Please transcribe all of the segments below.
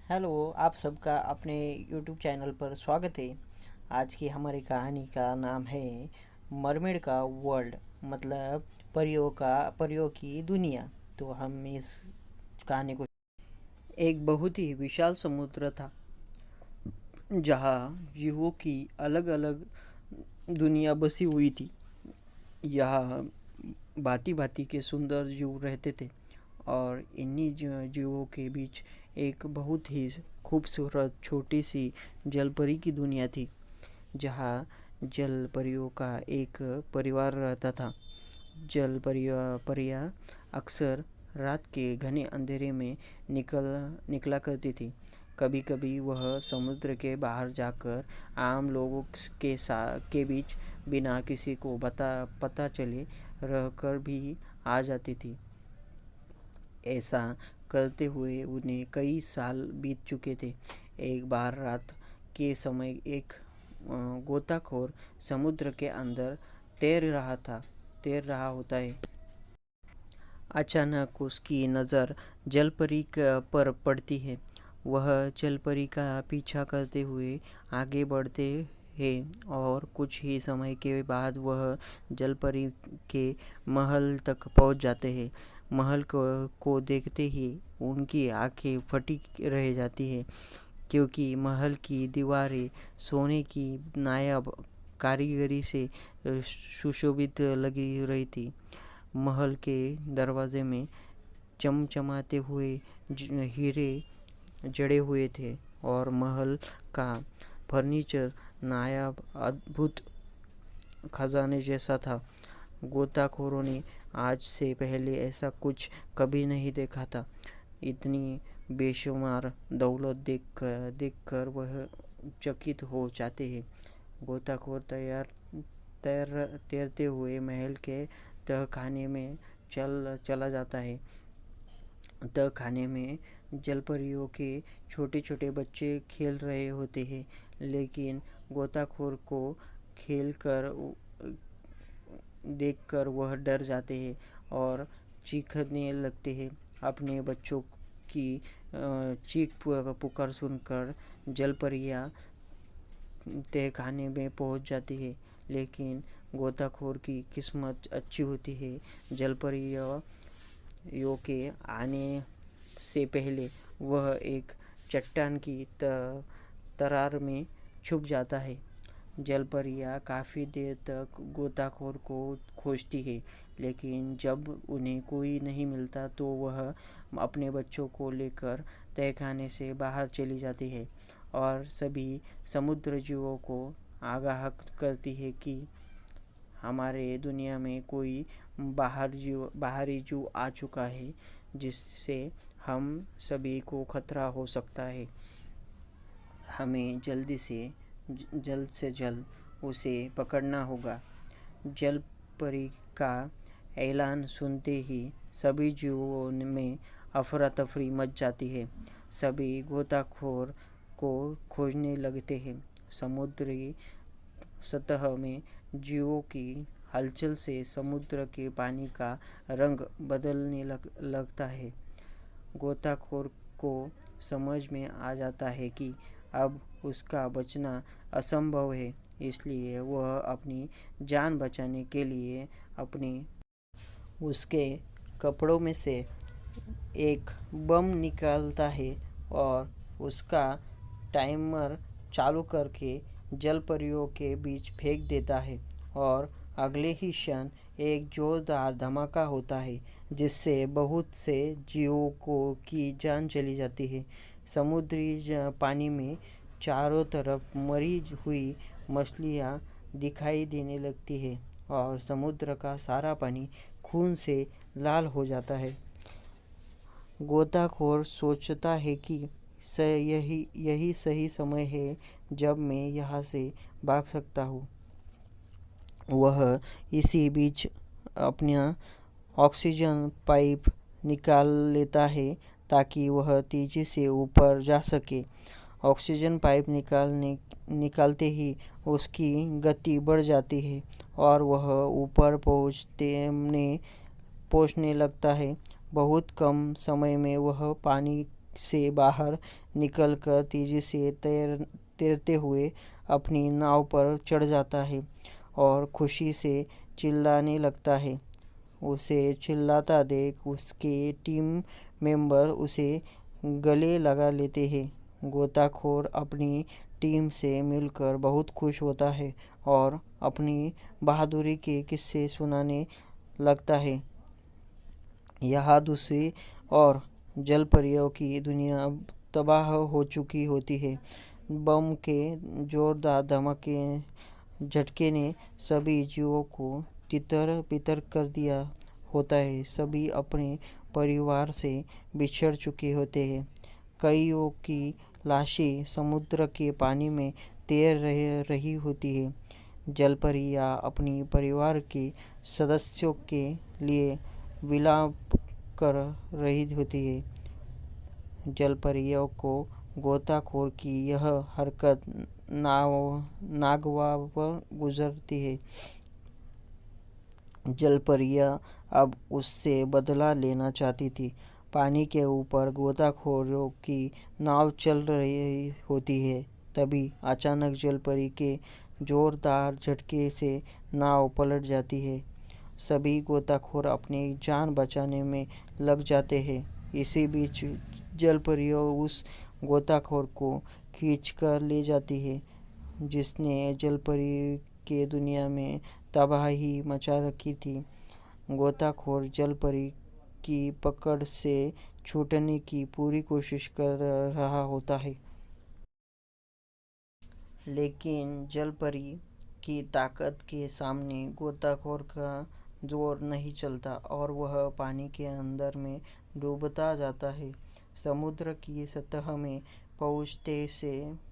Hello, आप सबका अपने यूट्यूब चैनल पर स्वागत है। आज की हमारी कहानी का नाम है मरमेड का वर्ल्ड, मतलब परियों की दुनिया। तो हम इस कहानी को एक बहुत ही विशाल समुद्र था जहाँ जीवों की अलग अलग दुनिया बसी हुई थी। यहाँ भांति भांति के सुंदर जीव रहते थे और इन्हीं जीवों के बीच एक बहुत ही खूबसूरत छोटी सी जलपरी की दुनिया थी, जहाँ जल परियों का एक परिवार रहता था। परियां अक्सर रात के घने अंधेरे में निकला करती थी। कभी कभी वह समुद्र के बाहर जाकर आम लोगों के बीच बिना किसी को पता चले रहकर भी आ जाती थी। ऐसा करते हुए उन्हें कई साल बीत चुके थे। एक बार रात के समय एक गोताखोर समुद्र के अंदर तैर रहा होता है। अचानक उसकी नज़र जलपरी पर पड़ती है। वह जलपरी का पीछा करते हुए आगे बढ़ते हैं और कुछ ही समय के बाद वह जलपरी के महल तक पहुंच जाते हैं। महल को देखते ही उनकी आंखें फटी रह जाती है, क्योंकि महल की दीवारें सोने की नायाब कारीगरी से सुशोभित लगी रही थी। महल के दरवाजे में चमचमाते हुए हीरे जड़े हुए थे और महल का फर्नीचर नायाब अद्भुत खजाने जैसा था। गोताखोरों ने आज से पहले ऐसा कुछ कभी नहीं देखा था। इतनी बेशुमार दौलत देखकर वह चकित हो जाते हैं। गोताखोर तैरते हुए महल के तहखाने में चला जाता है। तहखाने में जलपरियों के छोटे छोटे बच्चे खेल रहे होते हैं, लेकिन गोताखोर को खेल कर देखकर वह डर जाते हैं और चीखने लगते हैं। अपने बच्चों की चीख पुकार सुनकर जलपरियां तहखाने में पहुंच जाती है, लेकिन गोताखोर की किस्मत अच्छी होती है। जलपरियों के आने से पहले वह एक चट्टान की तरार में छुप जाता है। जलपरियां काफ़ी देर तक गोताखोर को खोजती है, लेकिन जब उन्हें कोई नहीं मिलता तो वह अपने बच्चों को लेकर तहखाने से बाहर चली जाती है और सभी समुद्र जीवों को आगाह करती है कि हमारे दुनिया में कोई बाहरी जीव आ चुका है, जिससे हम सभी को खतरा हो सकता है। हमें जल्द से जल्द उसे पकड़ना होगा। जल परी का ऐलान सुनते ही सभी जीवों में अफरा तफरी मच जाती है। सभी गोताखोर को खोजने लगते हैं। समुद्री सतह में जीवों की हलचल से समुद्र के पानी का रंग बदलने लगता है। गोताखोर को समझ में आ जाता है कि अब उसका बचना असंभव है, इसलिए वह अपनी जान बचाने के लिए उसके कपड़ों में से एक बम निकालता है और उसका टाइमर चालू करके जलपरियों के बीच फेंक देता है और अगले ही क्षण एक जोरदार धमाका होता है, जिससे बहुत से जीवों की जान चली जाती है। समुद्री पानी में चारों तरफ मरी हुई मछलियाँ दिखाई देने लगती है और समुद्र का सारा पानी खून से लाल हो जाता है। गोताखोर सोचता है कि यही सही समय है जब मैं यहाँ से भाग सकता हूँ। वह इसी बीच अपना ऑक्सीजन पाइप निकाल लेता है ताकि वह तेजी से ऊपर जा सके। ऑक्सीजन पाइप निकालते ही उसकी गति बढ़ जाती है और वह ऊपर पहुंचने लगता है। बहुत कम समय में वह पानी से बाहर निकलकर तेजी से तैरते हुए अपनी नाव पर चढ़ जाता है और खुशी से चिल्लाने लगता है। उसे चिल्लाता देख उसके टीम मेंबर उसे गले लगा लेते हैं। गोताखोर अपनी टीम से मिलकर बहुत खुश होता है और अपनी बहादुरी के किस्से सुनाने लगता है। यहाँ दूसरी ओर जलपरियों की दुनिया अब तबाह हो चुकी होती है। बम के जोरदार धमाके झटके ने सभी जीवों को तितर बितर कर दिया होता है। सभी अपने परिवार से बिछड़ चुके होते हैं। कईयों की लाशें समुद्र के पानी में तैर रही होती है। जलपरियाँ अपनी परिवार के सदस्यों के लिए विलाप कर रही होती है। जलपरियों को गोताखोर की यह हरकत नागवार गुजरती है। जलपरियाँ अब उससे बदला लेना चाहती थी। पानी के ऊपर गोताखोरों की नाव चल रही होती है। तभी अचानक जलपरी के जोरदार झटके से नाव पलट जाती है। सभी गोताखोर अपनी जान बचाने में लग जाते हैं। इसी बीच जलपरियों उस गोताखोर को खींचकर ले जाती है जिसने जलपरी के दुनिया में तबाही मचा रखी थी। गोताखोर जलपरी की पकड़ से छूटने की पूरी कोशिश कर रहा होता है, लेकिन जलपरी की ताकत के सामने गोताखोर का जोर नहीं चलता और वह पानी के अंदर में डूबता जाता है। समुद्र की सतह में पहुंचते से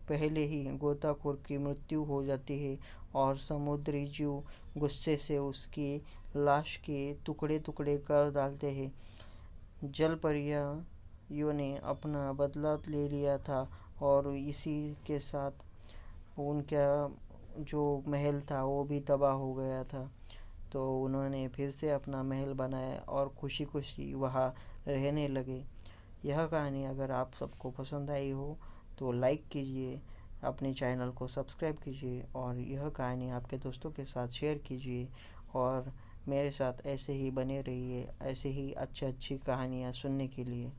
पहले ही गोताखोर की मृत्यु हो जाती है और समुद्री जीव गुस्से से उसकी लाश के टुकड़े टुकड़े कर डालते हैं। जलपरियों ने अपना बदला ले लिया था और इसी के साथ उनका जो महल था वो भी तबाह हो गया था। तो उन्होंने फिर से अपना महल बनाया और खुशी खुशी वहाँ रहने लगे। यह कहानी अगर आप सबको पसंद आई हो तो लाइक कीजिए, अपने चैनल को सब्सक्राइब कीजिए और यह कहानी आपके दोस्तों के साथ शेयर कीजिए और मेरे साथ ऐसे ही बने रहिए, ऐसे ही अच्छी अच्छी कहानियाँ सुनने के लिए।